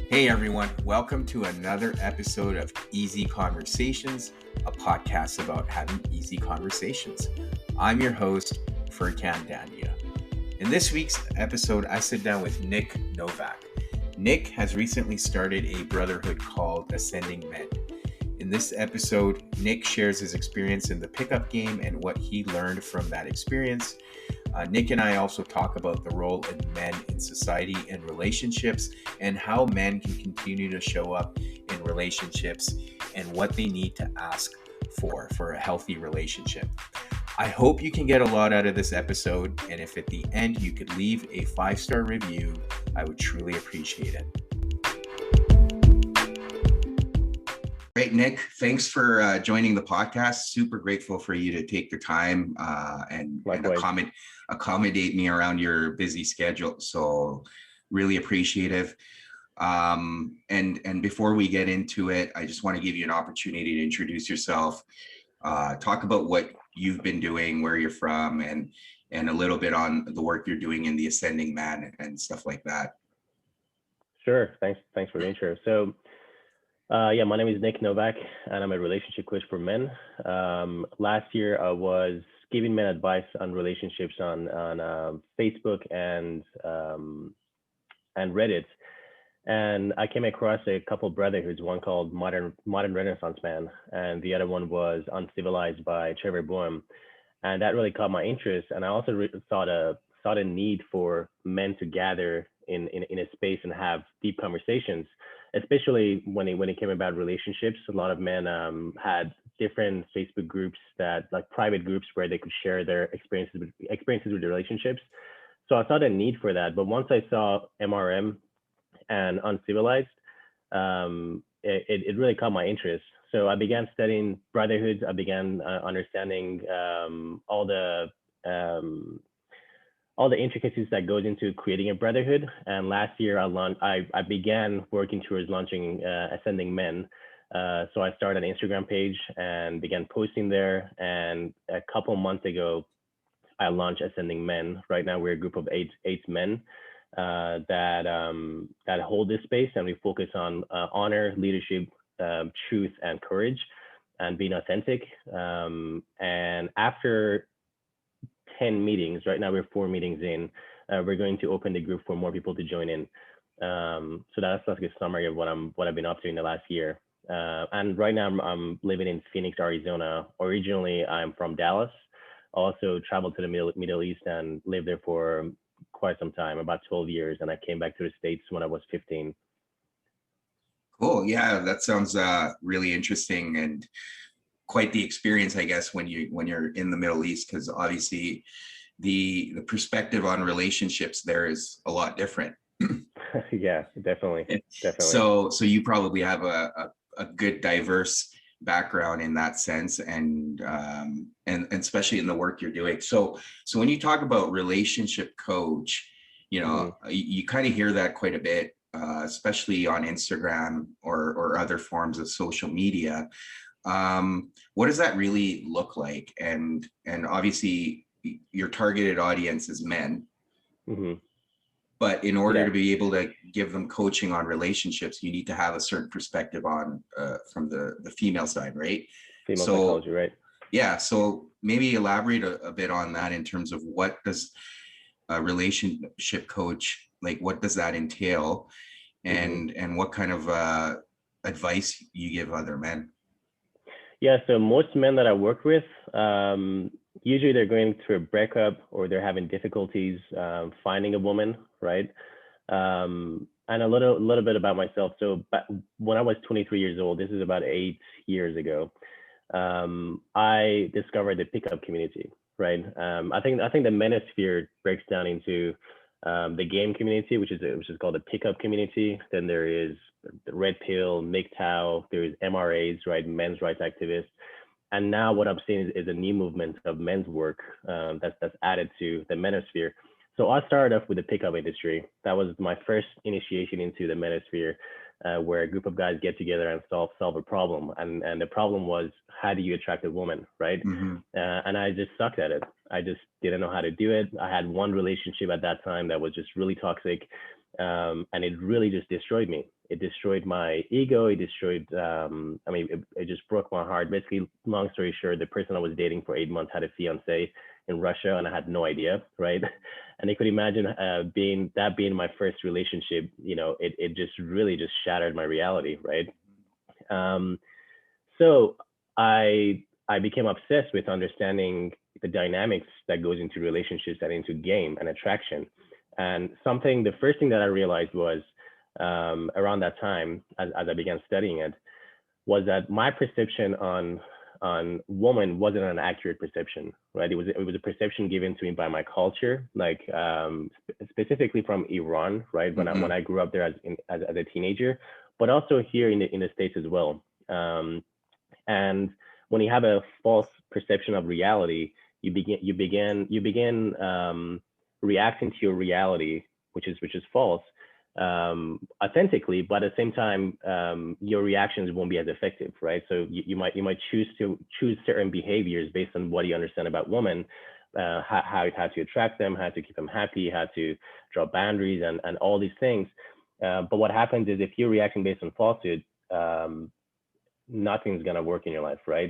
Hey everyone, welcome to another episode of Easy Conversations, a podcast about having easy conversations. I'm your host, Furkan Dandia. In this week's episode, I sit down with Nik Novak. Nik has recently started a brotherhood called Ascending Men. In this episode, Nik shares his experience in the pickup game and what he learned from that experience. Nik and I also talk about the role of men in society and relationships and how men can continue to show up in relationships and what they need to ask for a healthy relationship. I hope you can get a lot out of this episode, and if at the end you could leave a 5-star review, I would truly appreciate it. Great, Nik. Thanks for joining the podcast. Super grateful for you to take the time and accommodate me around your busy schedule. So really appreciative. And before we get into it, I just want to give you an opportunity to introduce yourself, talk about what you've been doing, where you're from, and a little bit on the work you're doing in the Ascending Man and stuff like that. Sure. Thanks for the intro. So my name is Nik Novak, and I'm a relationship coach for men. Last year, I was giving men advice on relationships on Facebook and Reddit, and I came across a couple brotherhoods. One called Modern Renaissance Man, and the other one was Uncivilized by Trevor Boehm, and that really caught my interest. And I also saw the need for men to gather in a space and have deep conversations, especially when it came about relationships. A lot of men had different Facebook groups, that like private groups, where they could share their experiences with the relationships. So I saw the need for that. But once I saw MRM and Uncivilized, it really caught my interest. So I began studying brotherhoods. I began understanding all the intricacies that goes into creating a brotherhood. And last year, I began working towards launching Ascending Men. So I started an Instagram page and began posting there. And a couple months ago, I launched Ascending Men. Right now, we're a group of eight men that hold this space, and we focus on honor, leadership, truth, and courage, and being authentic. And after 10 meetings, right now we're 4 meetings in, we're going to open the group for more people to join in. So that's like a summary of what I've been up to in the last year. And right now I'm living in Phoenix, Arizona. Originally, I'm from Dallas. Also traveled to the Middle East and lived there for quite some time, about 12 years. And I came back to the States when I was 15. Cool. Yeah, that sounds really interesting and quite the experience, I guess, when you're in the Middle East, because obviously the perspective on relationships there is a lot different. Yeah, definitely. So you probably have a good diverse background in that sense, and especially in the work you're doing. So when you talk about relationship coach, you kind of hear that quite a bit, especially on Instagram or other forms of social media. What does that really look like? And obviously your targeted audience is men, but in order to be able to give them coaching on relationships, you need to have a certain perspective on from the female side, right? Female psychology, right? Yeah. So maybe elaborate a bit on that in terms of what does a relationship coach, like, what does that entail, and what kind of advice you give other men? Yeah, so most men that I work with, usually they're going through a breakup or they're having difficulties finding a woman, right? And a little bit about myself. So when I was 23 years old, this is about 8 years ago, I discovered the pickup community, right? I think the manosphere breaks down into the game community, which is called the pickup community. Then there is the Red Pill, MGTOW, there is MRAs, right, men's rights activists. And now what I'm seeing is a new movement of men's work that's added to the manosphere. So I started off with the pickup industry. That was my first initiation into the manosphere, where a group of guys get together and solve a problem. And the problem was, how do you attract a woman, right? And I just sucked at it. I just didn't know how to do it. I had one relationship at that time that was just really toxic. And it really just destroyed me. It destroyed my ego. It destroyed, it just broke my heart. Basically, long story short, the person I was dating for 8 months had a fiance in Russia, and I had no idea, right? And I could imagine being my first relationship. It just really just shattered my reality, right? Um, so I became obsessed with understanding the dynamics that goes into relationships and into game and attraction. And the first thing that I realized was around that time, as I began studying it, was that my perception on woman wasn't an accurate perception, right? It was a perception given to me by my culture, like specifically from Iran, right? When I grew up there as a teenager, but also here in the States as well. And when you have a false perception of reality, you begin reacting to your reality, which is false, authentically, but at the same time, your reactions won't be as effective, right? So you might choose certain behaviors based on what you understand about women, how to attract them, how to keep them happy, how to draw boundaries, and all these things. But what happens is if you're reacting based on falsehood, nothing's gonna work in your life, right?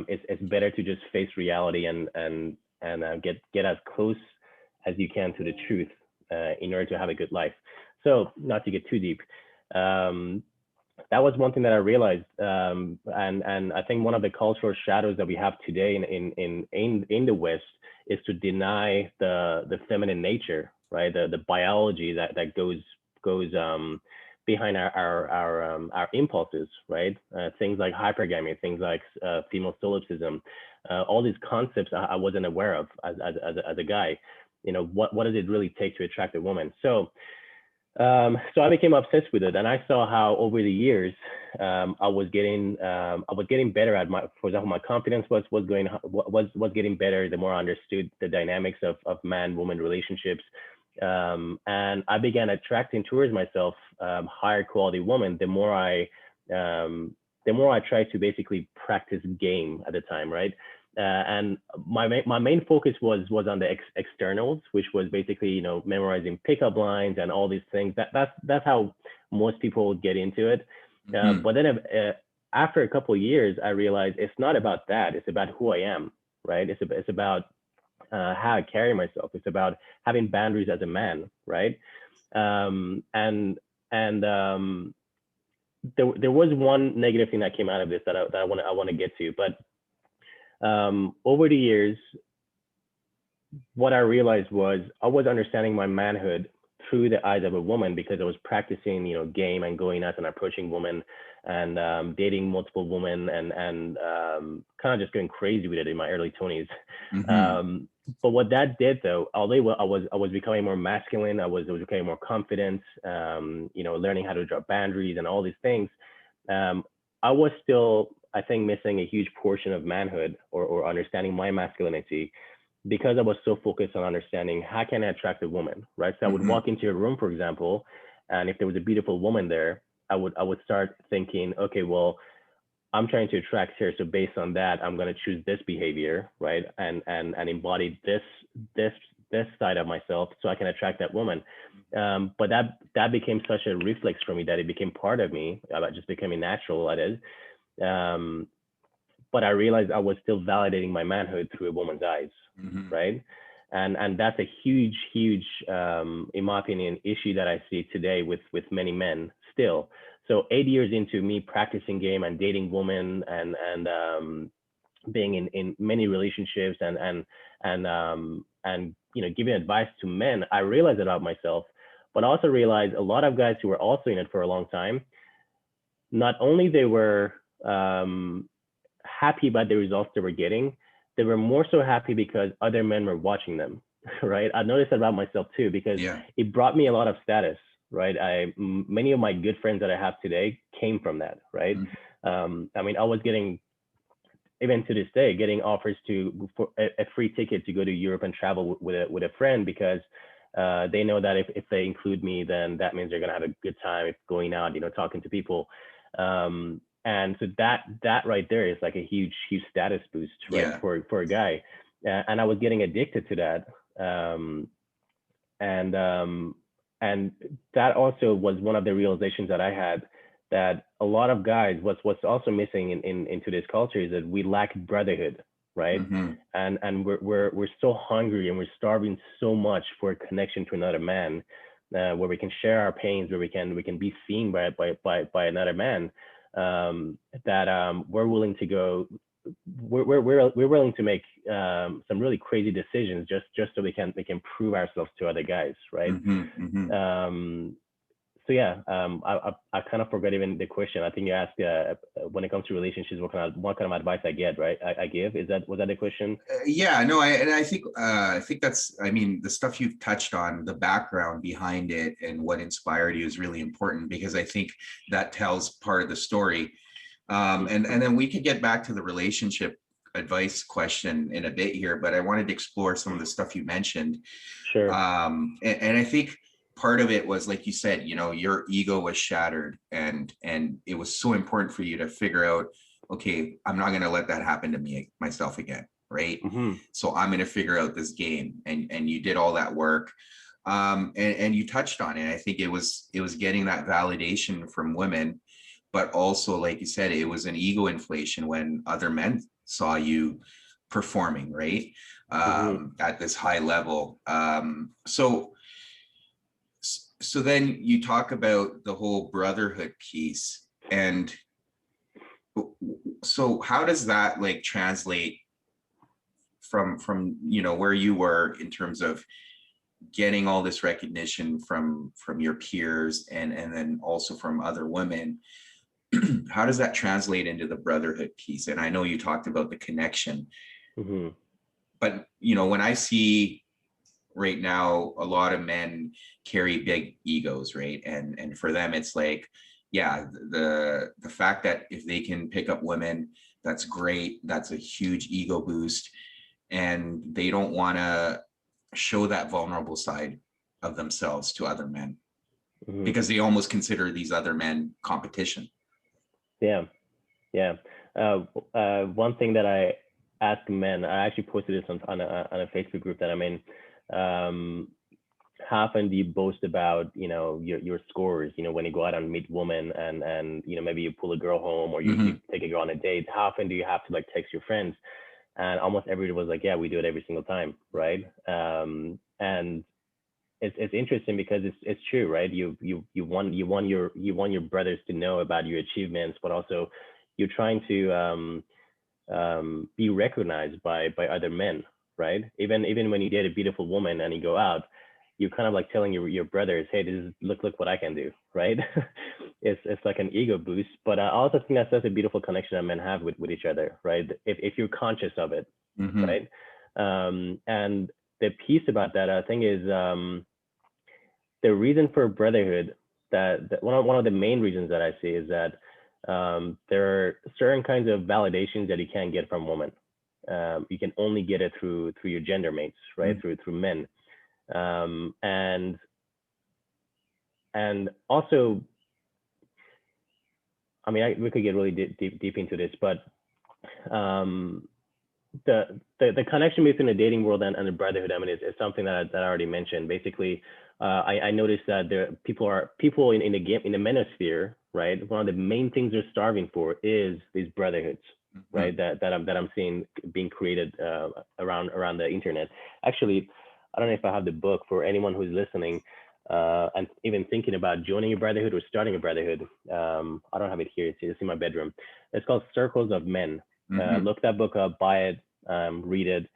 It's better to just face reality and get as close as you can to the truth in order to have a good life. So not to get too deep, that was one thing that I realized, and I think one of the cultural shadows that we have today in the West is to deny the feminine nature, right? The biology that goes behind our impulses, right? Things like hypergamy, things like female solipsism, all these concepts I wasn't aware of as a guy. What does it really take to attract a woman? So I became obsessed with it, and I saw how over the years I was getting better at for example, my confidence was getting better the more I understood the dynamics of man-woman relationships, and I began attracting towards myself higher quality women. The more I tried to basically practice game at the time, right? And my main focus was on the externals, which was basically memorizing pickup lines and all these things. That's how most people get into it. But then after a couple of years, I realized it's not about that. It's about who I am, right? It's about how I carry myself. It's about having boundaries as a man, right? And there was one negative thing that came out of this that I want to get to, but over the years, what I realized was I was understanding my manhood through the eyes of a woman because I was practicing, game and going out and approaching women and dating multiple women and kind of just going crazy with it in my early 20s. But what that did, though, although I was becoming more masculine, I was becoming more confident, learning how to draw boundaries and all these things. I was still, I think, missing a huge portion of manhood or understanding my masculinity because I was so focused on understanding how can I attract a woman, right? So I would walk into a room, for example, and if there was a beautiful woman there, I would start thinking, okay, well, I'm trying to attract her, so based on that, I'm going to choose this behavior, right, and embody this side of myself, so I can attract that woman. But that became such a reflex for me that it became part of me, just becoming natural at it. But I realized I was still validating my manhood through a woman's eyes, right? And that's a huge, in my opinion, issue that I see today with many men still. So 8 years into me practicing game and dating women and being in many relationships and giving advice to men, I realized about myself, but also realized a lot of guys who were also in it for a long time, not only they were happy about the results they were getting, they were more so happy because other men were watching them, right? I noticed that about myself too, because it brought me a lot of status, right? Many of my good friends that I have today came from that, right? I was getting, even to this day, getting offers for a free ticket to go to Europe and travel with a friend because they know that if they include me, then that means they're gonna have a good time going out, talking to people. And so that right there is like a huge status boost, right? For a guy. And I was getting addicted to that. and that also was one of the realizations that I had, that a lot of guys, what's also missing in today's culture is that we lack brotherhood, right? Mm-hmm. And we're so hungry and we're starving so much for a connection to another man, where we can share our pains, where we can be seen by another man, that we're willing to go, we're willing to make some really crazy decisions just so we can prove ourselves to other guys, right? Mm-hmm. Mm-hmm. Um, so yeah, I kind of forgot even the question. I think you asked, when it comes to relationships, what kind of advice I get, right? I give. Was that the question? Yeah, no, I think that's, I mean, the stuff you've touched on, the background behind it and what inspired you is really important, because I think that tells part of the story. And then we could get back to the relationship advice question in a bit here, but I wanted to explore some of the stuff you mentioned. Sure. And I think part of it was, like you said, your ego was shattered, and it was so important for you to figure out, okay, I'm not going to let that happen to me myself again, right? Mm-hmm. So I'm going to figure out this game, and you did all that work. And you touched on it. I think it was getting that validation from women, but also, like you said, it was an ego inflation when other men saw you performing, right? Mm-hmm. At this high level. So then you talk about the whole brotherhood piece, and so how does that like translate from where you were in terms of getting all this recognition from your peers, and then also from other women? How does that translate into the brotherhood piece? And I know you talked about the connection, Mm-hmm. but when I see right now a lot of men carry big egos, right? And for them it's like, yeah, the fact that if they can pick up women, that's great, that's a huge ego boost, and they don't want to show that vulnerable side of themselves to other men, Mm-hmm. because they almost consider these other men competition. Yeah. Yeah. One thing that I ask men, I actually posted this on a Facebook group that I'm in. Um, how often do you boast about, your scores, when you go out and meet women, and maybe you pull a girl home, or you Mm-hmm. take a girl on a date? How often do you have to like text your friends? And almost everybody was like, yeah, we do it every single time, right? And it's interesting because it's true, right? You want your brothers to know about your achievements, but also you're trying to be recognized by other men, right? Even when you date a beautiful woman and you go out, you're kind of like telling your brothers, hey, this is, look what I can do, right? It's like an ego boost, but I also think that's a beautiful connection that men have with each other, right? If you're conscious of it, Mm-hmm. right? And the piece about that, I think, is the reason for brotherhood, that one of the main reasons that I see is that there are certain kinds of validations that you can't get from women. You can only get it through your gender mates, right? Through men. And also, I mean, we could get really deep into this, but um, the connection between the dating world and the brotherhood, I mean, is something that I already mentioned. Basically, I noticed that people in the manosphere, right? One of the main things they're starving for is these brotherhoods, Mm-hmm. right? That I'm seeing being created around the internet. Actually, I don't know if I have the book for anyone who's listening, and even thinking about joining a brotherhood or starting a brotherhood. I don't have it here. It's in my bedroom. It's called Circles of Men. Mm-hmm. Look that book up, buy it, read it.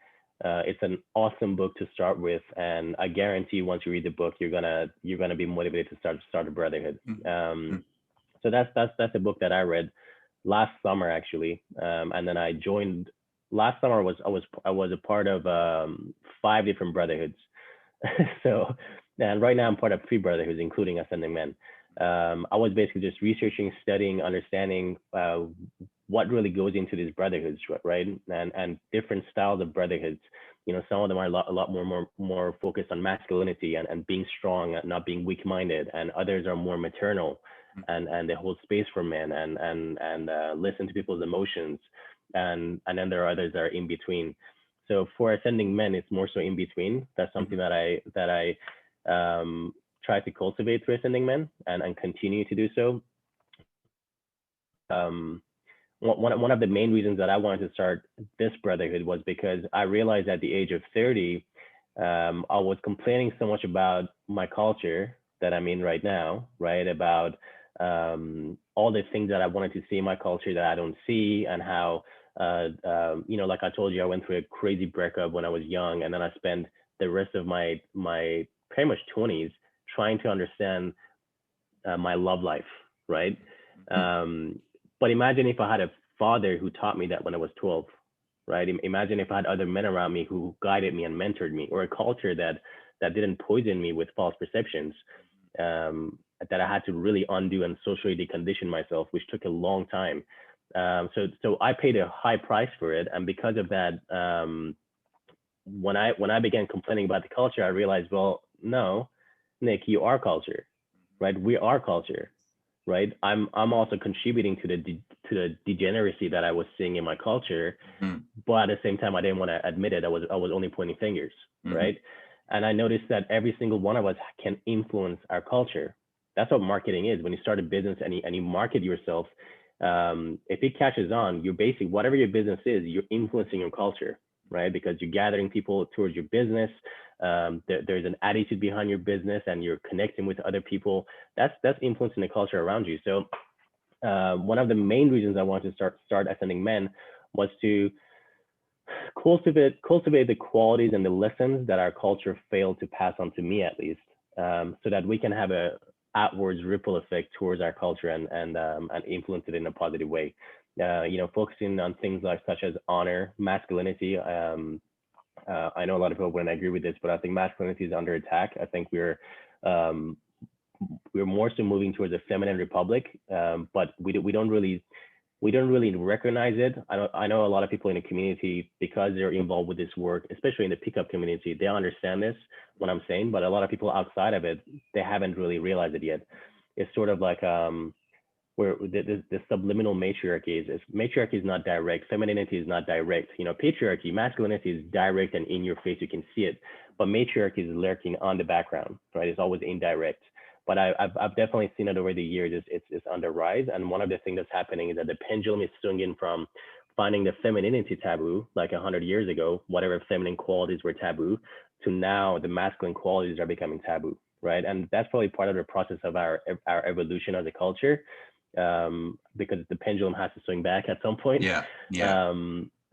It's an awesome book to start with, and I guarantee once you read the book, you're gonna be motivated to start a brotherhood. Mm-hmm. So that's a book that I read last summer, actually, and then I joined. Last summer I was a part of 5 different brotherhoods. So, and right now I'm part of 3 brotherhoods, including Ascending Men. I was basically just researching, studying, understanding what really goes into these brotherhoods, right? And different styles of brotherhoods. Some of them are a lot more focused on masculinity and being strong and not being weak-minded, and others are more maternal, and they hold space for men and listen to people's emotions, and then there are others that are in between. So for Ascending Men, it's more so in between. That's something that I tried to cultivate through ascending men and continue to do so. One of the main reasons that I wanted to start this brotherhood was because I realized at the age of 30, I was complaining so much about my culture that I'm in right now, right? About all the things that I wanted to see in my culture that I don't see, and how, like I told you, I went through a crazy breakup when I was young, and then I spent the rest of my pretty much 20s trying to understand my love life, right? But imagine if I had a father who taught me that when I was 12, right? Imagine if I had other men around me who guided me and mentored me, or a culture that didn't poison me with false perceptions, that I had to really undo and socially decondition myself, which took a long time. So I paid a high price for it, and because of that, when I began complaining about the culture, I realized, well, no, Nik, you are culture, right? We are culture, right? I'm also contributing to the degeneracy that I was seeing in my culture, but at the same time, I didn't want to admit it. I was only pointing fingers, right? And I noticed that every single one of us can influence our culture. That's what marketing is. When you start a business and you market yourself, if it catches on, you're basically, whatever your business is, you're influencing your culture, right? Because you're gathering people towards your business. There's an attitude behind your business, and you're connecting with other people. That's influencing the culture around you. So one of the main reasons I wanted to start Ascending Men was to cultivate the qualities and the lessons that our culture failed to pass on to me, at least, so that we can have a outwards ripple effect towards our culture and influence it in a positive way. Focusing on things such as honor, masculinity. I know a lot of people wouldn't agree with this, but I think masculinity is under attack. I think we're more so moving towards a feminine republic, but we don't really recognize it. I know a lot of people in the community, because they're involved with this work, especially in the pickup community, they understand this, what I'm saying, but a lot of people outside of it, they haven't really realized it yet. It's sort of like where the subliminal matriarchy is not direct, femininity is not direct. Patriarchy, masculinity is direct and in your face, you can see it, but matriarchy is lurking on the background, right? It's always indirect. But I've definitely seen it over the years. It's on the rise. And one of the things that's happening is that the pendulum is swinging from finding the femininity taboo, like 100 years ago, whatever feminine qualities were taboo, to now the masculine qualities are becoming taboo, right? And that's probably part of the process of our evolution as a culture, because the pendulum has to swing back at some point. Yeah.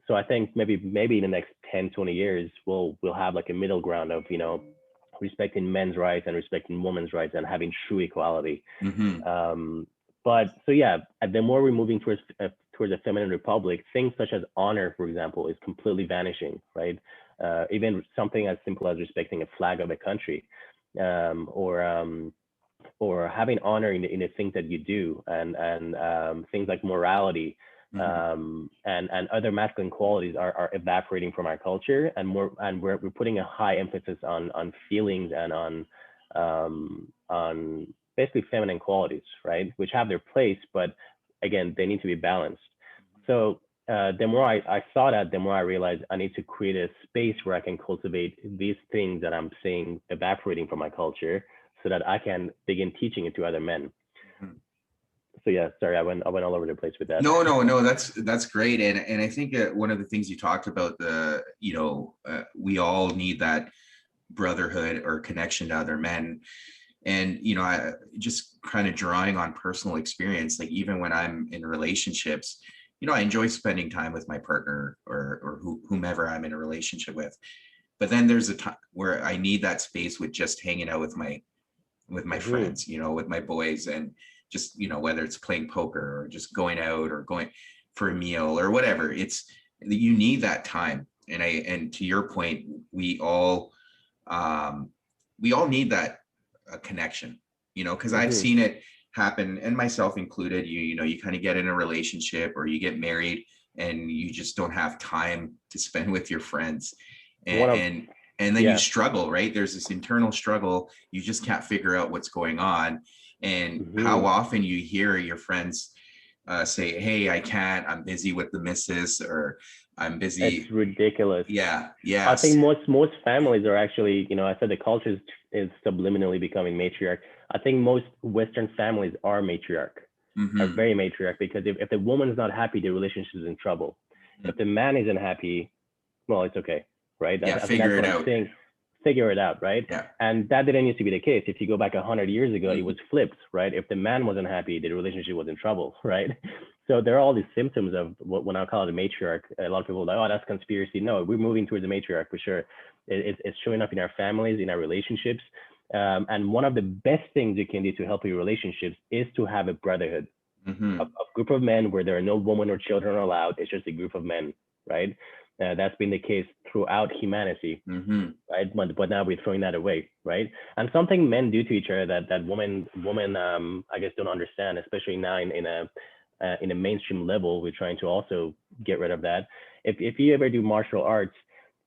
So I think maybe in the next 10, 20 years, we'll have like a middle ground of, respecting men's rights and respecting women's rights and having true equality. But so yeah, the more we're moving towards a feminine republic, things such as honor, for example, is completely vanishing, right? Even something as simple as respecting a flag of a country, or having honor in the things that you do, and things like morality. And other masculine qualities are evaporating from our culture, and we're putting a high emphasis on feelings and on basically feminine qualities, right? Which have their place, but again, they need to be balanced. So the more I saw that, the more I realized I need to create a space where I can cultivate these things that I'm seeing evaporating from my culture, so that I can begin teaching it to other men. So yeah, sorry, I went all over the place with that. No, that's great. And I think one of the things you talked about, we all need that brotherhood or connection to other men. And, I just kind of drawing on personal experience, like even when I'm in relationships, I enjoy spending time with my partner or whomever I'm in a relationship with. But then there's a time where I need that space with just hanging out with my friends, with my boys, and just, whether it's playing poker or just going out or going for a meal or whatever, you need that time. And to your point, we all need that connection, because I've seen it happen, and myself included. You kind of get in a relationship or you get married and you just don't have time to spend with your friends, and then you struggle, right? There's this internal struggle. You just can't figure out what's going on. And how often you hear your friends say, "Hey, I can't, I'm busy with the missus," or "I'm busy." It's ridiculous. Yeah. I think most families are actually, I said the culture is subliminally becoming matriarch. I think most Western families are matriarch, are very matriarch, because if the woman's not happy, the relationship is in trouble. If the man isn't happy, well, it's okay, right? Yeah, I think that's figure it what I'm out. saying. Figure it out, right? Yeah. And that didn't used to be the case. If you go back 100 years ago, it was flipped, right? If the man wasn't happy, the relationship was in trouble, right? So there are all these symptoms of what when I call it a matriarch. A lot of people are like, oh, that's conspiracy. No, we're moving towards a matriarch for sure. It's showing up in our families, in our relationships. And one of the best things you can do to help your relationships is to have a brotherhood, a group of men where there are no women or children allowed. It's just a group of men, right? That's been the case throughout humanity, right? But now we're throwing that away, right? And something men do to each other that women I guess don't understand, especially now in a mainstream level. We're trying to also get rid of that. If you ever do martial arts,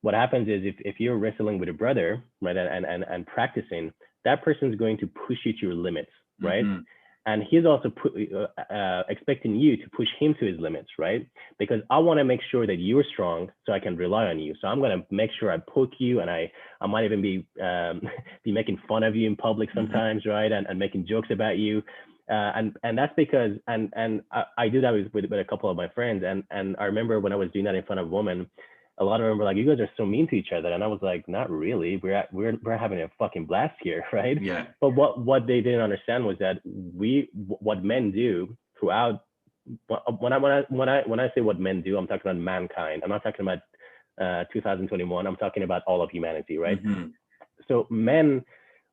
what happens is if you're wrestling with a brother, right, and practicing, that person's going to push you to your limits, right? And he's also expecting you to push him to his limits, right? Because I want to make sure that you're strong so I can rely on you. So I'm going to make sure I poke you, and I might even be be making fun of you in public sometimes, right? And making jokes about you. And that's because, and I do that with a couple of my friends. And I remember when I was doing that in front of women, a lot of them were like, you guys are so mean to each other. And I was like, not really. We're having a fucking blast here, right? Yeah. But what they didn't understand was that what men do throughout, when I say what men do, I'm talking about mankind. I'm not talking about 2021. I'm talking about all of humanity, right? So men,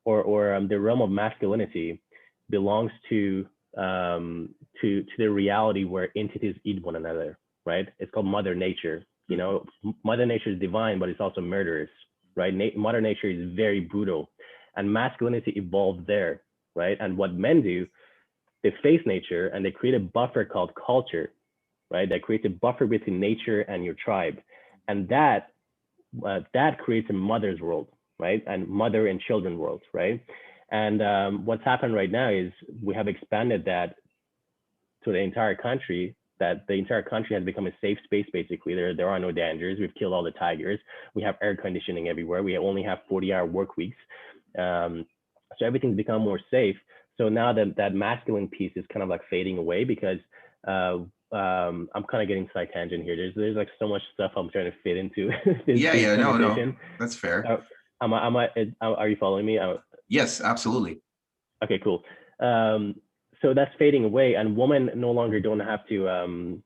or the realm of masculinity, belongs to the reality where entities eat one another, right? It's called Mother Nature. You know, Mother Nature is divine, but it's also murderous, right? Mother Nature is very brutal, and masculinity evolved there, right? And what men do, they face nature and they create a buffer called culture, right? That creates a buffer between nature and your tribe, and that creates a mother's world, right? And mother and children worlds, right? And what's happened right now is we have expanded that to the entire country, that the entire country has become a safe space. Basically, there are no dangers. We've killed all the tigers. We have air conditioning everywhere. We only have 40-hour work weeks. So everything's become more safe. So now that masculine piece is kind of like fading away, because I'm kind of getting side tangent here. There's like so much stuff I'm trying to fit into this No, that's fair. Are you following me? Yes, absolutely. Okay, cool. So that's fading away, and women no longer don't have to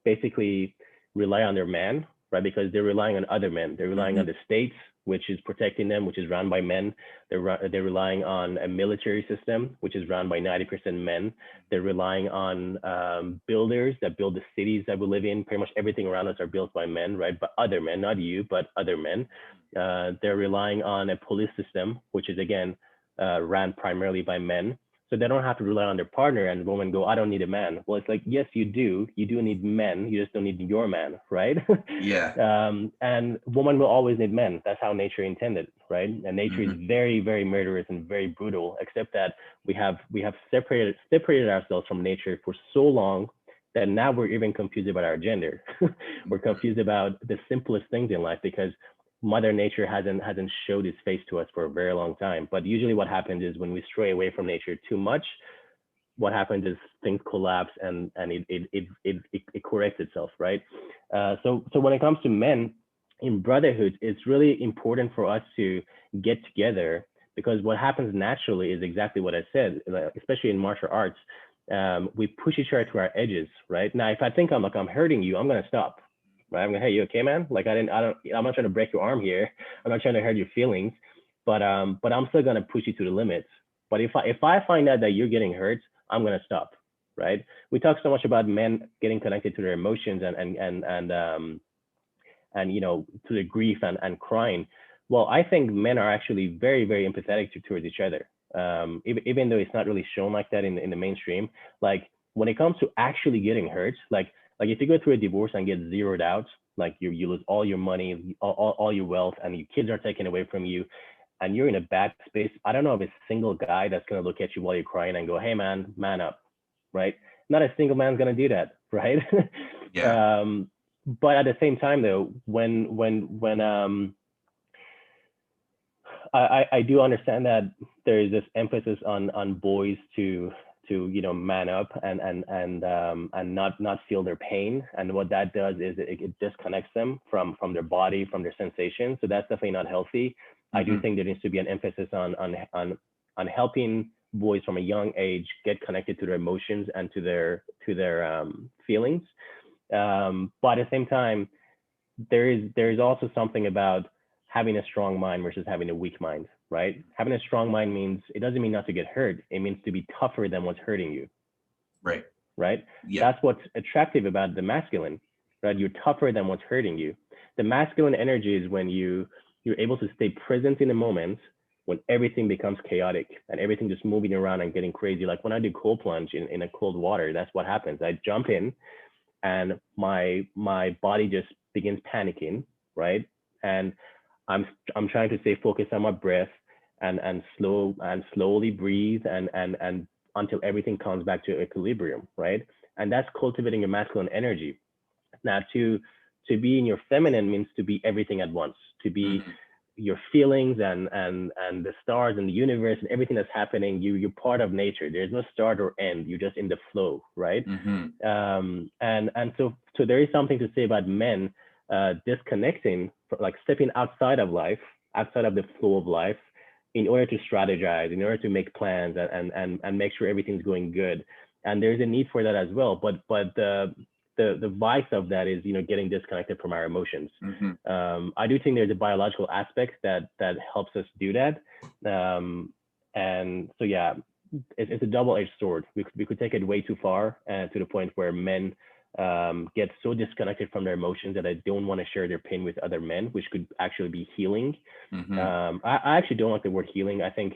basically rely on their man, right? Because they're relying on other men. They're relying on the states, which is protecting them, which is run by men. They're relying on a military system, which is run by 90% men. They're relying on builders that build the cities that we live in. Pretty much everything around us are built by men, right? But other men, not you, but other men. They're relying on a police system, which is again ran primarily by men. So they don't have to rely on their partner, and women go, I don't need a man. Well, it's like, yes, you do. You do need men. You just don't need your man, right? Yeah. And women will always need men. That's how nature intended, right? And nature is very, very murderous and very brutal, except that we have separated ourselves from nature for so long that now we're even confused about our gender. We're confused about the simplest things in life, because Mother Nature hasn't showed its face to us for a very long time. But usually what happens is when we stray away from nature too much, what happens is things collapse, and it corrects itself, right? So when it comes to men in brotherhood, it's really important for us to get together, because what happens naturally is exactly what I said, especially in martial arts. We push each other to our edges, right? Now, if I think I'm hurting you, I'm gonna stop. Right? I'm going, hey, you okay, man? Like I'm not trying to break your arm here. I'm not trying to hurt your feelings, but I'm still going to push you to the limits. But if I find out that you're getting hurt, I'm going to stop, right? We talk so much about men getting connected to their emotions and you know, to the grief and crying. Well, I think men are actually very, very empathetic towards each other. Even though it's not really shown like that in the mainstream, like when it comes to actually getting hurt, like if you go through a divorce and get zeroed out, like you lose all your money, all your wealth, and your kids are taken away from you, and you're in a bad space, I don't know of a single guy that's going to look at you while you're crying and go, hey man, man up, right? Not a single man's going to do that, right? Yeah. But at the same time though, when I do understand that there is this emphasis on boys to man up and not feel their pain, and what that does is it disconnects them from their body, from their sensations. So that's definitely not healthy. I do think there needs to be an emphasis on helping boys from a young age get connected to their emotions and to their feelings. But at the same time, there is also something about having a strong mind versus having a weak mind, right? Having a strong mind means, it doesn't mean not to get hurt. It means to be tougher than what's hurting you. Right. Right. Yeah. That's what's attractive about the masculine, right? You're tougher than what's hurting you. The masculine energy is when you're able to stay present in the moment when everything becomes chaotic and everything just moving around and getting crazy. Like when I do cold plunge in a cold water, that's what happens. I jump in and my body just begins panicking, right? And I'm trying to stay focused on my breath and slowly breathe and until everything comes back to equilibrium, right? And that's cultivating your masculine energy. Now, to be in your feminine means to be everything at once, to be your feelings and the stars and the universe and everything that's happening. You're part of nature. There's no start or end. You're just in the flow, right? And so there is something to say about men disconnecting, like stepping outside of life, outside of the flow of life, in order to strategize, in order to make plans and make sure everything's going good. And there's a need for that as well. But the vice of that is, getting disconnected from our emotions. I do think there's a biological aspect that helps us do that. And so, yeah, it's a double-edged sword. We could take it way too far, to the point where men get so disconnected from their emotions that they don't want to share their pain with other men, which could actually be healing. I actually don't like the word healing. I think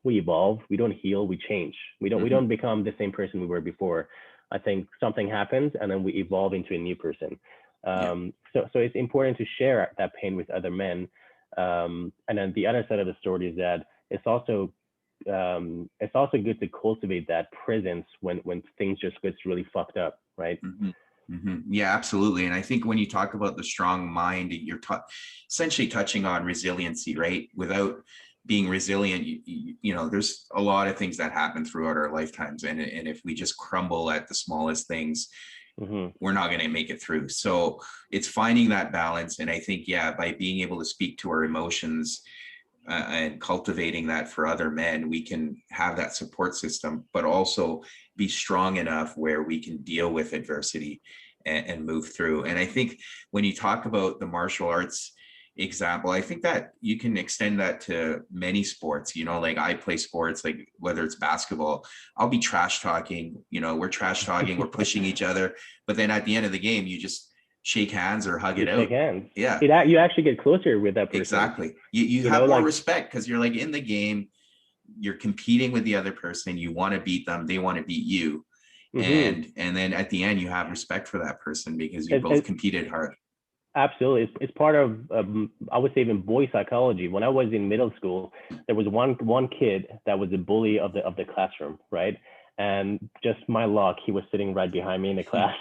we evolve. We don't heal. We change. We don't become the same person we were before. I think something happens and then we evolve into a new person. So it's important to share that pain with other men. And then the other side of the story is that it's also good to cultivate that presence when things just gets really fucked up, right? Yeah, absolutely. And I think when you talk about the strong mind, you're essentially touching on resiliency, right? Without being resilient, there's a lot of things that happen throughout our lifetimes. And if we just crumble at the smallest things, we're not going to make it through. So it's finding that balance. And I think, by being able to speak to our emotions and cultivating that for other men, we can have that support system, but also be strong enough where we can deal with adversity and move through. And I think when you talk about the martial arts example, I think that you can extend that to many sports. Like I play sports, like whether it's basketball, I'll be trash talking, we're trash talking, we're pushing each other, but then at the end of the game, you just shake hands or hug it out. Shake hands. Yeah. You actually get closer with that person. Exactly. You have more respect because you're like in the game, you're competing with the other person. You want to beat them. They want to beat you. And then at the end, you have respect for that person because you both competed hard. Absolutely. It's part of, I would say, even boy psychology. When I was in middle school, there was one kid that was the bully of the classroom, right? And just my luck, he was sitting right behind me in the class.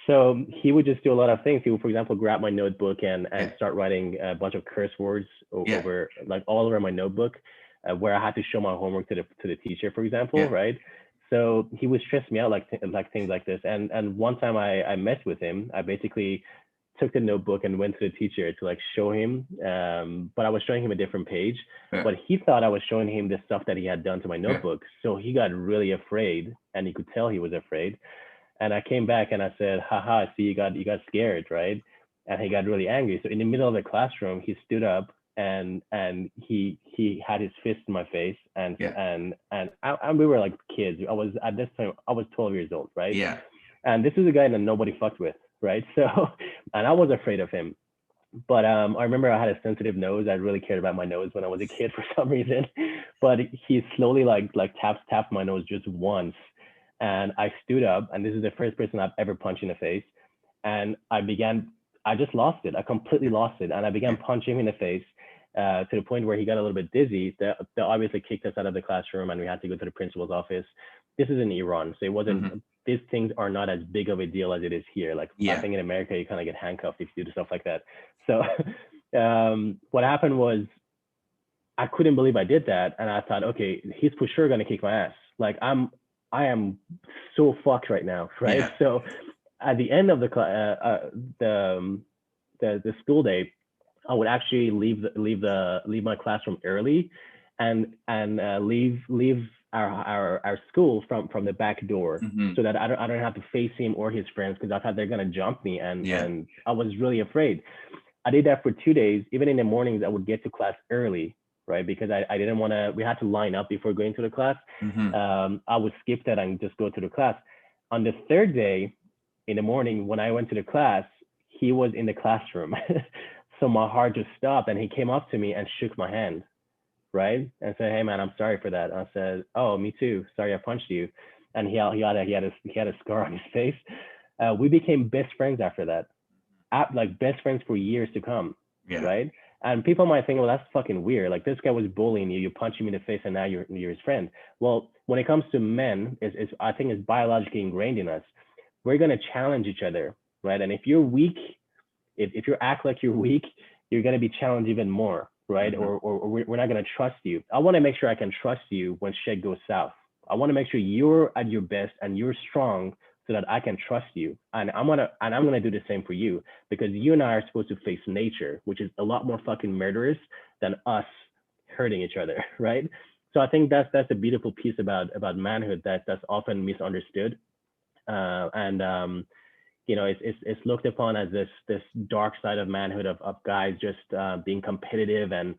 So he would just do a lot of things. He would, for example, grab my notebook and start writing a bunch of curse words over, like all over my notebook, where I had to show my homework to the teacher, for example, right? So he would stress me out like things like this. And one time I messed with him. I basically took the notebook and went to the teacher to show him, but I was showing him a different page, but he thought I was showing him the stuff that he had done to my notebook. So he got really afraid, and you could tell he was afraid. And I came back and I said, haha, see, you got scared, right? And he got really angry. So in the middle of the classroom, he stood up and he had his fist in my face, and we were like kids. At this time I was 12 years old, right? And this is a guy that nobody fucked with, right? So, and I was afraid of him. But I remember I had a sensitive nose. I really cared about my nose when I was a kid for some reason. But he slowly tapped my nose just once, and I stood up. And this is the first person I've ever punched in the face. And I just lost it. I completely lost it, and I began punching him in the face to the point where he got a little bit dizzy. They obviously kicked us out of the classroom, and we had to go to the principal's office. This is in Iran, so it wasn't. These things are not as big of a deal as it is here. I think in America, you kind of get handcuffed if you do stuff like that. So what happened was I couldn't believe I did that, and I thought, okay, he's for sure gonna kick my ass. Like I am so fucked right now, right? Yeah. So at the end of the school day, I would actually leave my classroom early, and leave our school from the back door, Hmm. so that I don't have to face him or his friends, because I thought they're gonna jump me, Yeah. and I was really afraid. I did that for 2 days. Even in the mornings, I would get to class early, right? Because I didn't want to. We had to line up before going to the class. Hmm. I would skip that and just go to the class. On the third day, in the morning when I went to the class, he was in the classroom. So my heart just stopped, and he came up to me and shook my hand, right? And said, "Hey man, I'm sorry for that." And I said, "Oh, me too. Sorry I punched you." And he had a scar on his face. We became best friends after that, like best friends for years to come, Yeah. right? And people might think, well, that's fucking weird. Like this guy was bullying you, you punch him in the face, and now you're his friend. Well, when it comes to men, is I think it's biologically ingrained in us. We're gonna challenge each other, right? And if you're weak, if you act like you're weak, you're gonna be challenged even more, right? Hmm. Or we're not gonna trust you. I want to make sure I can trust you when shit goes south. I want to make sure you're at your best and you're strong, so that I can trust you. And I'm gonna do the same for you, because you and I are supposed to face nature, which is a lot more fucking murderous than us hurting each other, right? So I think that's a beautiful piece about manhood that's often misunderstood. And it's looked upon as this dark side of manhood, of guys just being competitive and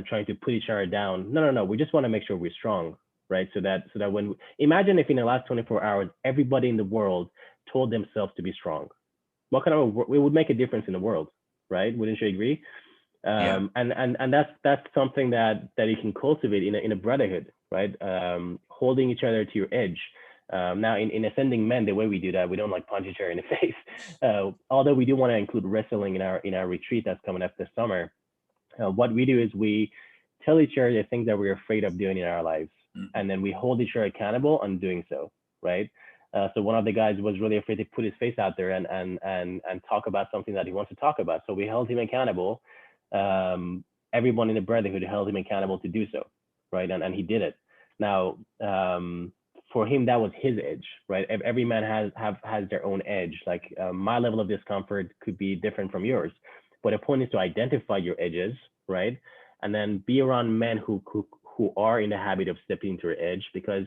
trying to put each other down. No. We just want to make sure we're strong, right? So that when imagine if in the last 24 hours everybody in the world told themselves to be strong, what kind of it would make a difference in the world, right? Wouldn't you agree? Yeah. And that's something that you can cultivate in a brotherhood, right? Holding each other to your edge. Now, in ascending men, the way we do that, we don't like punch each other in the face. Although we do want to include wrestling in our retreat that's coming up this summer. What we do is we tell each other the things that we're afraid of doing in our lives, Hmm. and then we hold each other accountable on doing so, right? So one of the guys was really afraid to put his face out there and talk about something that he wants to talk about. So we held him accountable. Everyone in the brotherhood held him accountable to do so, right? And he did it. Now, for him, that was his edge, right? Every man has their own edge. Like my level of discomfort could be different from yours, but the point is to identify your edges, right? And then be around men who are in the habit of stepping into your edge, because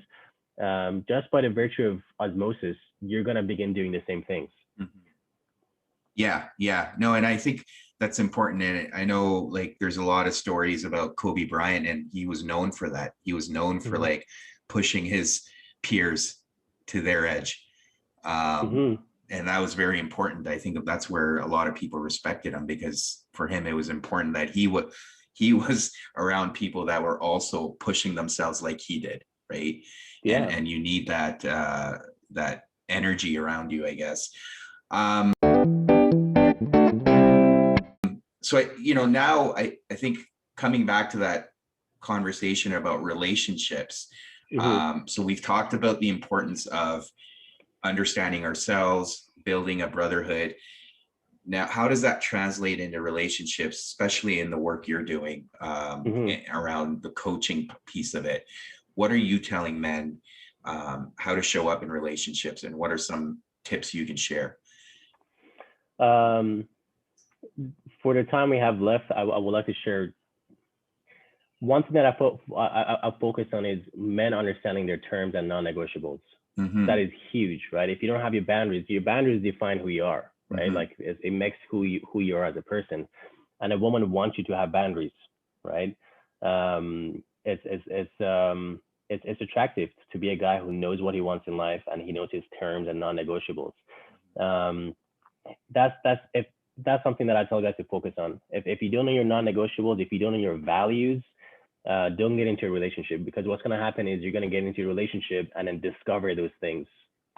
just by the virtue of osmosis, you're gonna begin doing the same things. Hmm. Yeah, yeah. No, and I think that's important. And I know like there's a lot of stories about Kobe Bryant, and he was known for that. He was known for Mm-hmm. like pushing his peers to their edge. Um, Mm-hmm. and that was very important. I think that's where a lot of people respected him, because for him it was important that he was around people that were also pushing themselves like he did, right? And Yeah. you need that energy around you, I guess. Um, so now I think coming back to that conversation about relationships. Mm-hmm. So we've talked about the importance of understanding ourselves, building a brotherhood. Now, how does that translate into relationships, especially in the work you're doing Mm-hmm. around the coaching piece of it? What are you telling men how to show up in relationships, and what are some tips you can share? Um, for the time we have left, I would like to share one thing that I focus on is men understanding their terms and non-negotiables. That Mm-hmm. is huge, right? If you don't have your boundaries define who you are, right? Mm-hmm. Like it makes who you are as a person. And a woman wants you to have boundaries, right? It's attractive to be a guy who knows what he wants in life, and he knows his terms and non-negotiables. Um, if that's something that I tell guys to focus on. If you don't know your non-negotiables, if you don't know your values, don't get into a relationship, because what's going to happen is you're going to get into a relationship and then discover those things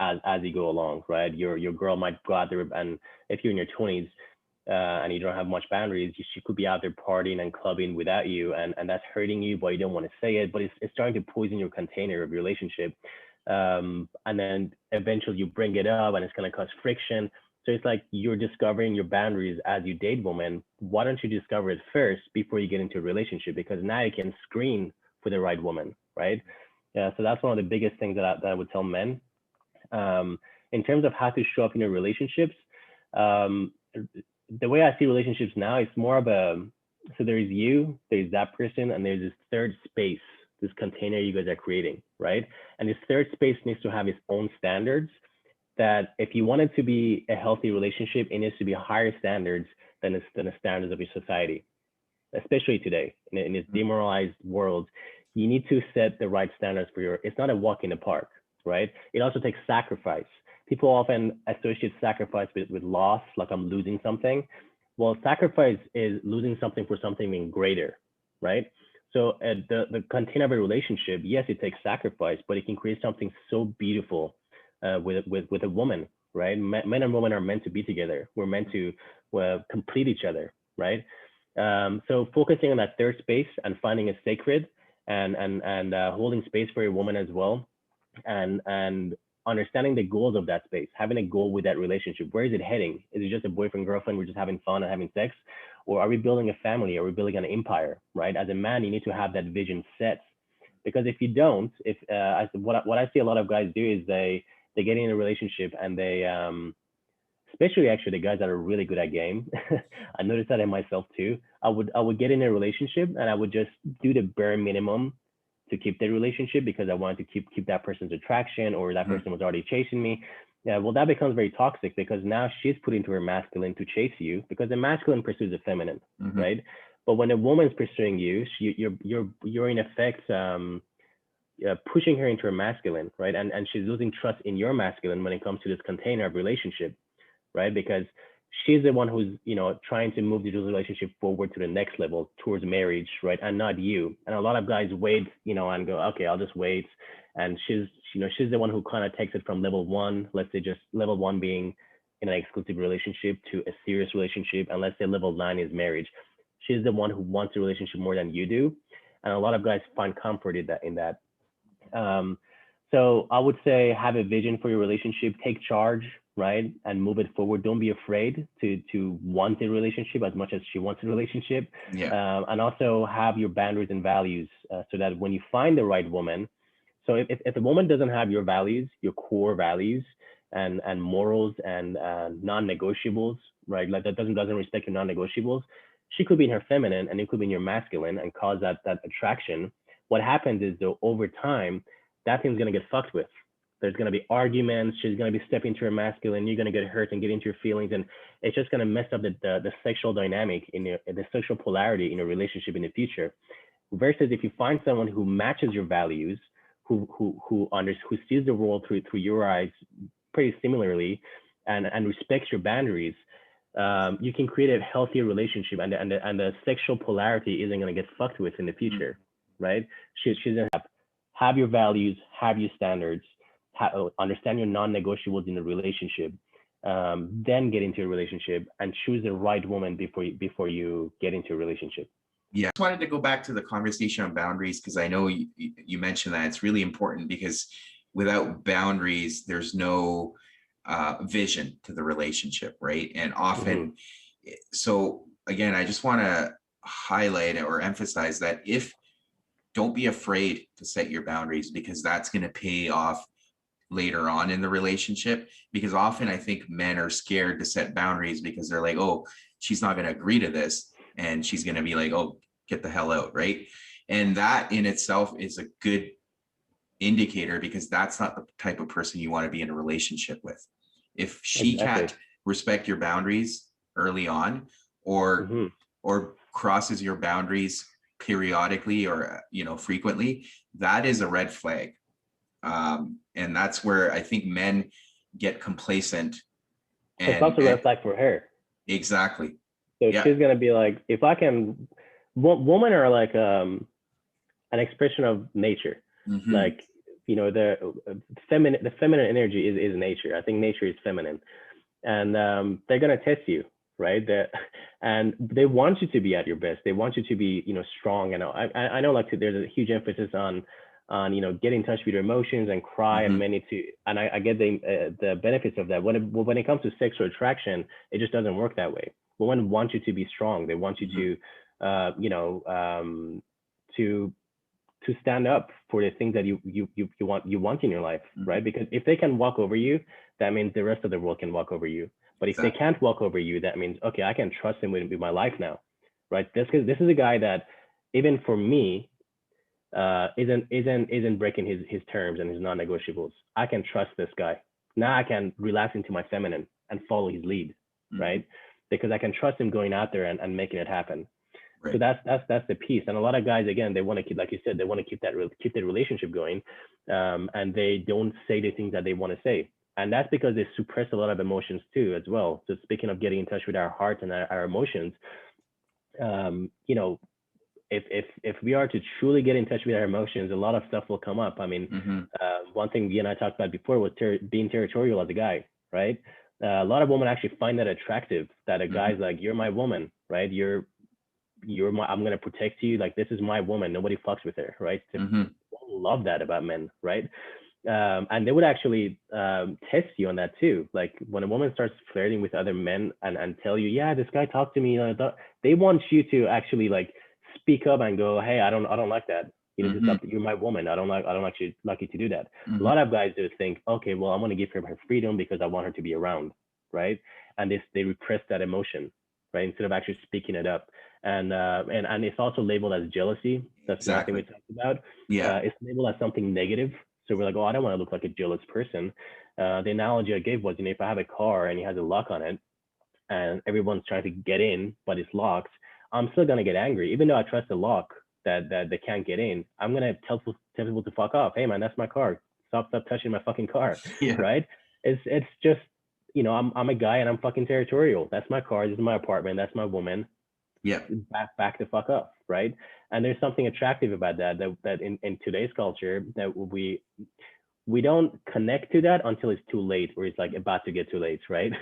as you go along, right? Your girl might go out there, and if you're in your 20s and you don't have much boundaries, she could be out there partying and clubbing without you, and that's hurting you, but you don't want to say it, but it's starting to poison your container of your relationship. And then eventually you bring it up, and it's going to cause friction. So it's like you're discovering your boundaries as you date women. Why don't you discover it first before you get into a relationship? Because now you can screen for the right woman, right? Yeah, so that's one of the biggest things that I would tell men. In terms of how to show up in your relationships, um, the way I see relationships now, it's more of a, so there's that person, and there's this third space, this container you guys are creating, right? And this third space needs to have its own standards, that if you want it to be a healthy relationship, it needs to be higher standards than the standards of your society, especially today in this demoralized world. You need to set the right standards for your, it's not a walk in the park, right? It also takes sacrifice. People often associate sacrifice with loss, like I'm losing something. Well, sacrifice is losing something for something being greater, right? So the container of a relationship, yes, it takes sacrifice, but it can create something so beautiful with a woman, right? Men and women are meant to be together. We're meant to complete each other, right? So focusing on that third space and finding a sacred, and holding space for your woman as well, and understanding the goals of that space, having a goal with that relationship. Where is it heading? Is it just a boyfriend girlfriend? We're just having fun and having sex, or are we building a family? Are we building an empire? Right? As a man, you need to have that vision set, because if you don't, if what I see a lot of guys do is they get in a relationship and they especially actually the guys that are really good at game. I noticed that in myself too. I would get in a relationship and I would just do the bare minimum to keep the relationship, because I wanted to keep that person's attraction, or that person was already chasing me. Yeah, well, that becomes very toxic, because now she's put into her masculine to chase you, because the masculine pursues the feminine, right? But when a woman's pursuing you, you're in effect pushing her into her masculine, right? And she's losing trust in your masculine when it comes to this container of relationship, right? Because she's the one who's, trying to move the relationship forward to the next level towards marriage, right? And not you. And a lot of guys wait, and go, okay, I'll just wait. And she's the one who kind of takes it from level one, let's say just level one being in an exclusive relationship, to a serious relationship. And let's say level 9 is marriage. She's the one who wants a relationship more than you do. And a lot of guys find comfort in that. So I would say have a vision for your relationship, take charge, right? And move it forward. Don't be afraid to want a relationship as much as she wants a relationship. Yeah. And also have your boundaries and values, so that when you find the right woman, so if a woman doesn't have your values, your core values and morals and non-negotiables, right? Like that doesn't respect your non-negotiables, she could be in her feminine and it could be in your masculine and cause that attraction. What happens is, though, over time, that thing's going to get fucked with. There's going to be arguments. She's going to be stepping into her masculine. You're going to get hurt and get into your feelings. And it's just going to mess up the sexual dynamic the sexual polarity in a relationship in the future. Versus if you find someone who matches your values, who sees the world through your eyes pretty similarly, and respects your boundaries, you can create a healthier relationship, and the sexual polarity isn't going to get fucked with in the future, right? She's going to have your values, have your standards, understand your non-negotiables in the relationship, then get into a relationship and choose the right woman before you get into a relationship. Yeah, I just wanted to go back to the conversation on boundaries, because I know you mentioned that it's really important, because without boundaries, there's no vision to the relationship, right? And often, so again, I just want to highlight or emphasize that don't be afraid to set your boundaries, because that's going to pay off later on in the relationship. Because often I think men are scared to set boundaries because they're like, oh, she's not going to agree to this, and she's going to be like, oh, get the hell out, right? And that in itself is a good indicator, because that's not the type of person you want to be in a relationship with. If she can't respect your boundaries early on, or crosses your boundaries periodically or frequently, that is a red flag. And that's where I think men get complacent. And it's also a red flag for her. Exactly. So she's gonna be like, if I can, women are like an expression of nature. Like, the feminine energy is nature. I think nature is feminine, and they're gonna test you, right? And they want you to be at your best. They want you to be, strong. And I know, like, there's a huge emphasis on on, get in touch with your emotions and cry and and I get the benefits of that. When it comes to sexual attraction, it just doesn't work that way. Women want you to be strong. They want you to stand up for the things that you want in your life, right? Because if they can walk over you, that means the rest of the world can walk over you. But if they can't walk over you, that means, okay, I can trust him with my life now, right? This is a guy that, even for me, isn't breaking his terms and his non-negotiables. I can trust this guy. Now I can relax into my feminine and follow his lead, right? Because I can trust him going out there and making it happen. Right. So that's the piece. And a lot of guys, again, they want to keep, like you said, they want to keep that relationship going, and they don't say the things that they want to say. And that's because they suppress a lot of emotions too, as well. So speaking of getting in touch with our hearts and our emotions, if we are to truly get in touch with our emotions, a lot of stuff will come up. I mean, one thing you and I talked about before was being territorial as a guy, right? A lot of women actually find that attractive, that a guy's like, you're my woman, right? I'm going to protect you. Like, this is my woman. Nobody fucks with her, right? Love that about men, right? And they would actually test you on that too. Like, when a woman starts flirting with other men and tell you, yeah, this guy talked to me, they want you to actually like speak up and go, hey, I don't like that. You're my woman. I don't actually like you to do that. A lot of guys do think, okay, well, I'm going to give her freedom because I want her to be around, right? And they repress that emotion, right? Instead of actually speaking it up. And it's also labeled as jealousy. That's exactly what we talked about. Yeah, it's labeled as something negative. So we're like, oh, I don't want to look like a jealous person. The analogy I gave was, if I have a car and it has a lock on it, and everyone's trying to get in, but it's locked, I'm still gonna get angry, even though I trust the lock that they can't get in. I'm gonna tell people to fuck off. Hey man, that's my car. Stop touching my fucking car. Yeah. Right? It's just, I'm a guy and I'm fucking territorial. That's my car. This is my apartment. That's my woman. Yeah. Back the fuck up, right? And there's something attractive about that in today's culture, that we don't connect to that until it's too late, or it's like about to get too late, right?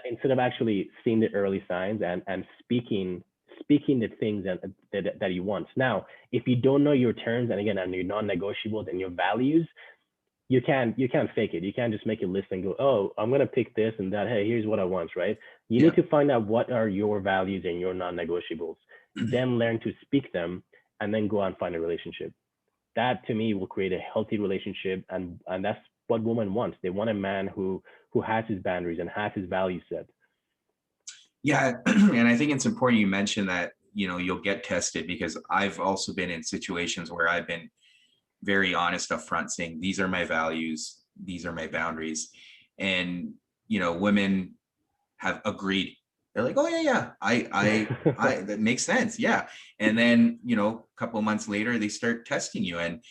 Instead of actually seeing the early signs and speaking the things that you want. Now, if you don't know your terms and your non-negotiables and your values, you can't fake it. You can't just make a list and go, oh, I'm gonna pick this and that. Hey, here's what I want, right? You need to find out what are your values and your non-negotiables, then learn to speak them, and then go out and find a relationship. That to me will create a healthy relationship, and that's what women want. They want a man who has his boundaries and has his values set. Yeah, and I think it's important you mentioned that, you'll get tested, because I've also been in situations where I've been very honest up front, saying, these are my values, these are my boundaries. And, women have agreed. They're like, oh yeah, I that makes sense. Yeah. And then, a couple of months later, they start testing you, and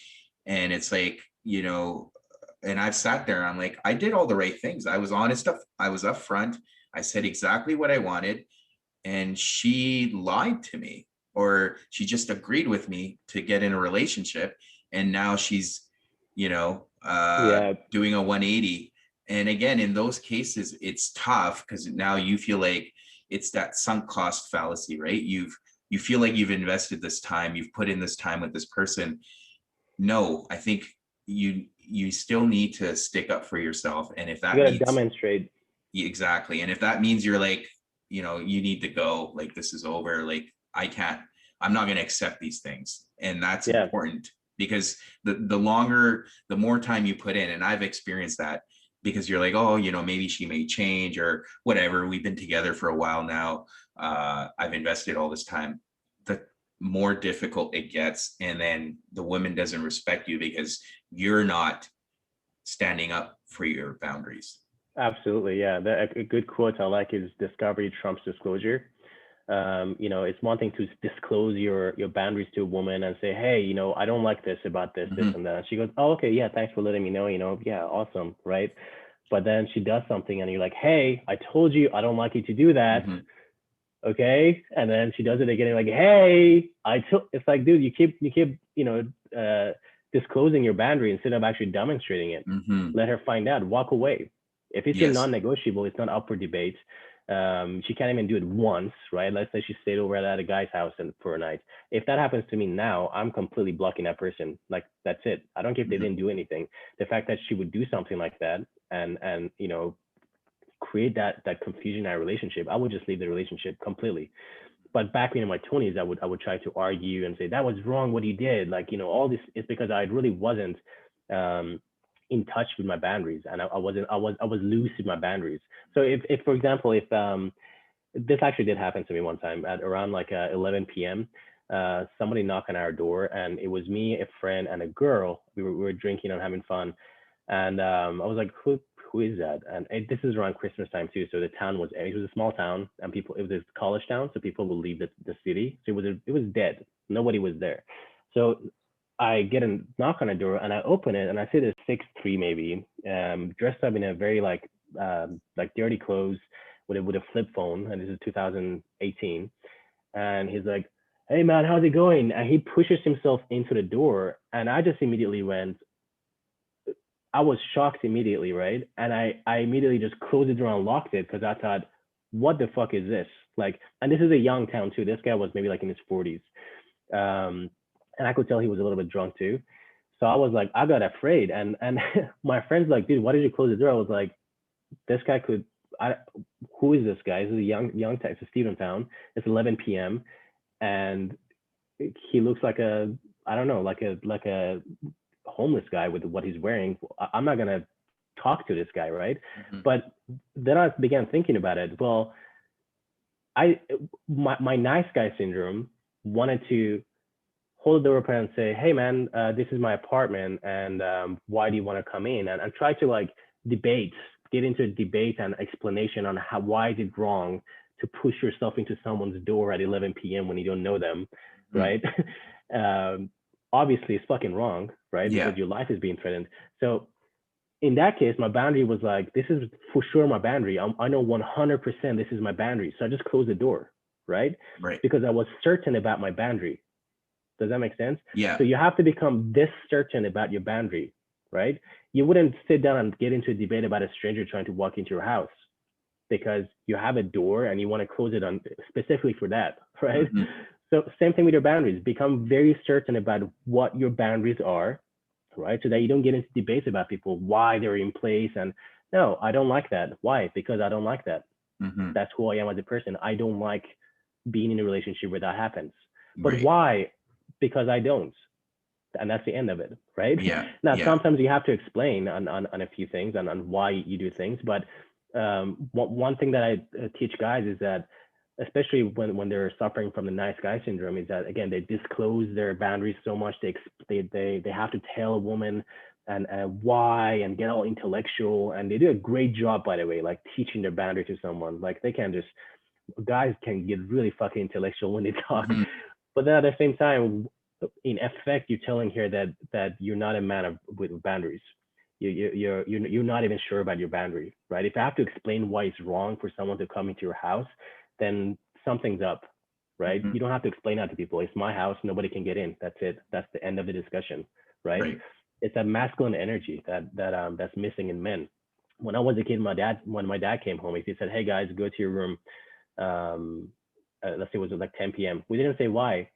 it's like, and I've sat there and I'm like, I did all the right things. I was honest. I was upfront. I said exactly what I wanted, and she lied to me, or she just agreed with me to get in a relationship. And now she's, doing a 180. And again, in those cases, it's tough, because now you feel like it's that sunk cost fallacy, right? You feel like you've invested this time, you've put in this time with this person. No, I think you still need to stick up for yourself. And if that means demonstrate. Exactly. And if that means you're like, you need to go, like, this is over, like, I'm not going to accept these things. And that's important, because the more time you put in, and I've experienced that, because you're like, oh, maybe she may change or whatever. We've been together for a while now. I've invested all this time. The more difficult it gets. And then the woman doesn't respect you because you're not standing up for your boundaries. Absolutely. Yeah. A good quote I like is, discovery trumps disclosure. It's one thing to disclose your boundaries to a woman and say, hey, I don't like this about this, this and that. And she goes, oh, okay, yeah, thanks for letting me know, yeah, awesome, right? But then she does something and you're like, hey, I told you I don't like you to do that. Okay. And then she does it again. You're like, hey, it's like, dude, you keep disclosing your boundary instead of actually demonstrating it. Let her find out, walk away. If it's a non-negotiable, it's not up for debate. She can't even do it once, right? Let's say she stayed over at a guy's house and for a night. If that happens to me now, I'm completely blocking that person. Like, that's it. I don't care if they didn't do anything. The fact that she would do something like that and create that confusion in our relationship, I would just leave the relationship completely. But back in my 20s, I would try to argue and say that was wrong what he did. Like, all this is because I really wasn't um, in touch with my boundaries, and I was loose with my boundaries. So if for example, if this actually did happen to me one time at around like 11 p.m. Somebody knocked on our door, and it was me, a friend, and a girl. We were drinking and having fun, and I was like, who is that? And this is around Christmas time too. So the town it was a small town, and it was a college town, so people will leave the city. So it was dead. Nobody was there. So I get a knock on the door, and I open it, and I see this 6'3" maybe, dressed up in a very like dirty clothes with a flip phone, and this is 2018. And he's like, "Hey man, how's it going?" And he pushes himself into the door, and I just immediately went. I was shocked immediately, right? And I immediately just closed the door and locked it because I thought, what the fuck is this? Like, and this is a young town too. This guy was maybe like in his 40s. And I could tell he was a little bit drunk too. So I was like, I got afraid. And my friend's like, dude, why did you close the door? I was like, this guy could, I, who is this guy? This is a young Texas, Stephen Town. It's 11 p.m. and he looks like I don't know, like a homeless guy with what he's wearing. I'm not gonna talk to this guy, right? Mm-hmm. But then I began thinking about it. Well, my nice guy syndrome wanted to hold the door open and say, "Hey man, this is my apartment, and why do you want to come in?" And try to like debate, get into a debate and explanation on why is it wrong to push yourself into someone's door at 11 p.m. when you don't know them, right? Obviously, it's fucking wrong, right? Yeah. Because your life is being threatened. So in that case, my boundary was like, this is for sure my boundary. I know 100% this is my boundary. So I just closed the door, right? Right. Because I was certain about my boundary. Does that make sense? Yeah. So you have to become this certain about your boundary, right? You wouldn't sit down and get into a debate about a stranger trying to walk into your house because you have a door and you want to close it on specifically for that, right? Mm-hmm. So same thing with your boundaries. Become very certain about what your boundaries are, right? So that you don't get into debates about people, why they're in place. And no, I don't like that. Why? Because I don't like that. Mm-hmm. That's who I am as a person. I don't like being in a relationship where that happens. But Right. why? Because I don't. And that's the end of it, right? Yeah. Now, Yeah. sometimes you have to explain on a few things and on why you do things. But one thing that I teach guys is that, especially when they're suffering from the nice guy syndrome, is that again they disclose their boundaries so much they have to tell a woman and why and get all intellectual, and they do a great job, by the way, like teaching their boundary to someone. Like they can just guys can get really fucking intellectual when they talk, Mm-hmm. but then at the same time, in effect, you're telling her that you're not a man with boundaries. You're not even sure about your boundary, right? If I have to explain why it's wrong for someone to come into your house, then something's up, right? Mm-hmm. You don't have to explain that to people. It's my house, nobody can get in. That's it. That's the end of the discussion, right? Right. It's a masculine energy that's missing in men. When I was a kid, when my dad came home, he said, "Hey guys, go to your room." Um, let's say it was like 10 p.m. We didn't say why.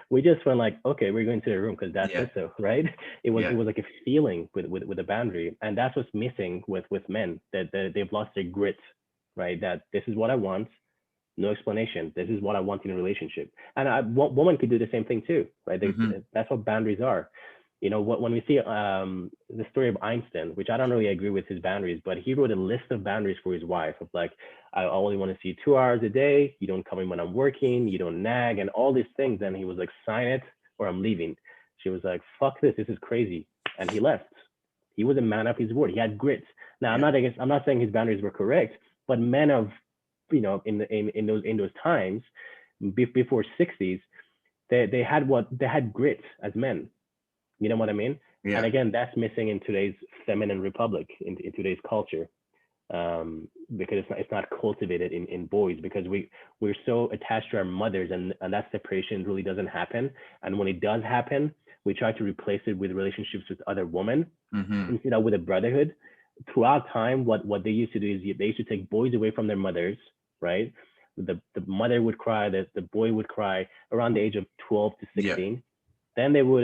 We just went like, okay, we're going to the room because dad Yeah. said so, right? It was Yeah. like a feeling with a boundary, and that's what's missing with men, that they've lost their grit, right? That this is what I want, no explanation. This is what I want in a relationship, and woman could do the same thing too, right? Mm-hmm. That's what boundaries are. When we see the story of Einstein, which I don't really agree with his boundaries, but he wrote a list of boundaries for his wife of like, I only want to see you 2 hours a day. You don't come in when I'm working. You don't nag and all these things. And he was like, sign it or I'm leaving. She was like, fuck this. This is crazy. And he left. He was a man of his word. He had grit. Now, Yeah. I'm not saying his boundaries were correct, but men of, in those times before 60s, they had grit as men. You know what I mean? And Yeah. again, that's missing in today's feminine republic, in today's culture, because it's not cultivated in boys, because we're so attached to our mothers, and that separation really doesn't happen. And when it does happen, we try to replace it with relationships with other women Mm-hmm. instead of with a brotherhood. throughout time, what they used to do is they used to take boys away from their mothers, right? The mother would cry, the boy would cry around the age of 12 to Yeah. 16. Then they would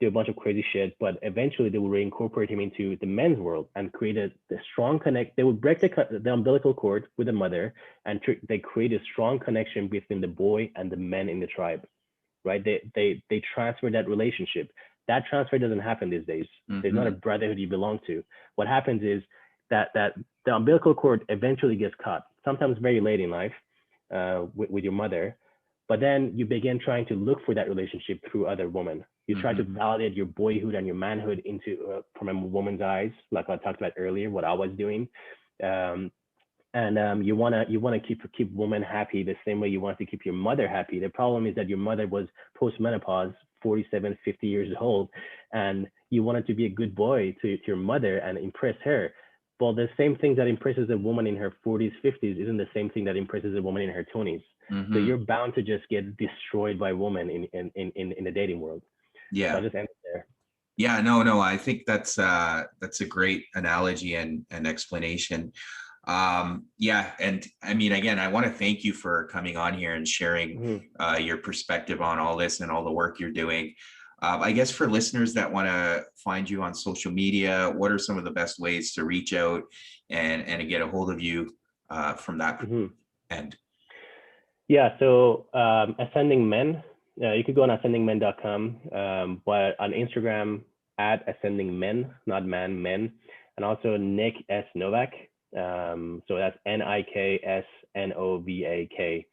do a bunch of crazy shit, but eventually they would reincorporate him into the men's world and create the strong connect. They would break the umbilical cord with the mother, and they create a strong connection between the boy and the men in the tribe, right? They transfer that relationship. That transfer doesn't happen these days. There's not a Mm-hmm. brotherhood you belong to. What happens is that the umbilical cord eventually gets cut, sometimes very late in life, with your mother. But then you begin trying to look for that relationship through other women. You try to Mm-hmm. validate your boyhood and your manhood into from a woman's eyes, like I talked about earlier, what I was doing. Um, and you wanna keep women happy the same way you want to keep your mother happy. The problem is that your mother was postmenopause, 47, 50 years old, and you wanted to be a good boy to your mother and impress her. Well, the same thing that impresses a woman in her 40s, 50s isn't the same thing that impresses a woman in her 20s. So Mm-hmm. you're bound to just get destroyed by women in the dating world. So I Yeah. just ended there. Yeah, no, I think that's a great analogy and explanation. Yeah, and I mean, again, I want to thank you for coming on here and sharing Mhm. your perspective on all this and all the work you're doing. I guess for listeners that want to find you on social media, what are some of the best ways to reach out and get a hold of you from that Mhm. end? Yeah, so Ascending Men, you could go on ascendingmen.com, but on Instagram at Ascending Men, not man, men, and also Nik S. Novak. So that's NIKSNOVAK.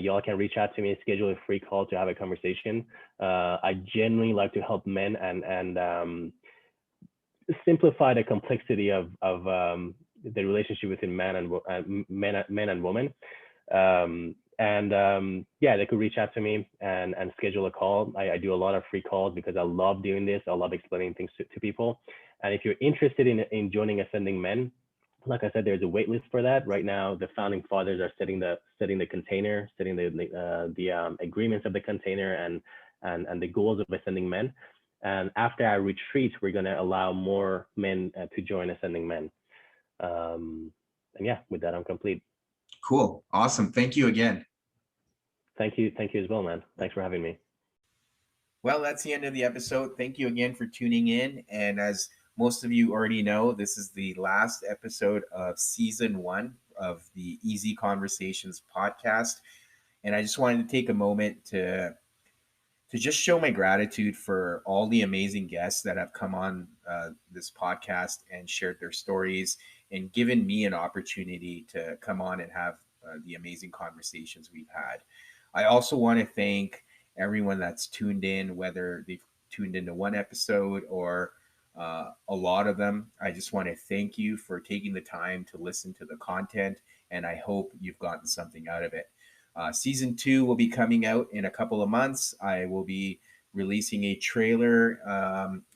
Y'all can reach out to me, schedule a free call to have a conversation. I genuinely like to help men and simplify the complexity of the relationship between men and women. Yeah, they could reach out to me and schedule a call. I do a lot of free calls because I love doing this. I love explaining things to people. And if you're interested in joining Ascending Men, like I said, there's a wait list for that. Right now, the founding fathers are setting the container, setting the agreements of the container and the goals of Ascending Men. And after our retreat, we're going to allow more men to join Ascending Men. And yeah, with that, I'm complete. Cool. Awesome. Thank you again. Thank you as well, man. Thanks for having me. Well, that's the end of the episode. Thank you again for tuning in. And as most of you already know, this is the last episode of season 1 of the Easy Conversations podcast. And I just wanted to take a moment to just show my gratitude for all the amazing guests that have come on this podcast and shared their stories and given me an opportunity to come on and have the amazing conversations we've had. I also want to thank everyone that's tuned in, whether they've tuned into one episode or a lot of them. I just want to thank you for taking the time to listen to the content, and I hope you've gotten something out of it. Season 2 will be coming out in a couple of months. I will be releasing a trailer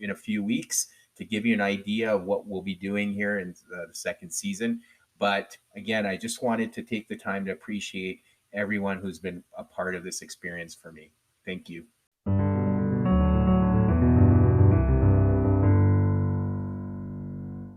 in a few weeks to give you an idea of what we'll be doing here in the second season. But again, I just wanted to take the time to appreciate everyone who's been a part of this experience for me. Thank you.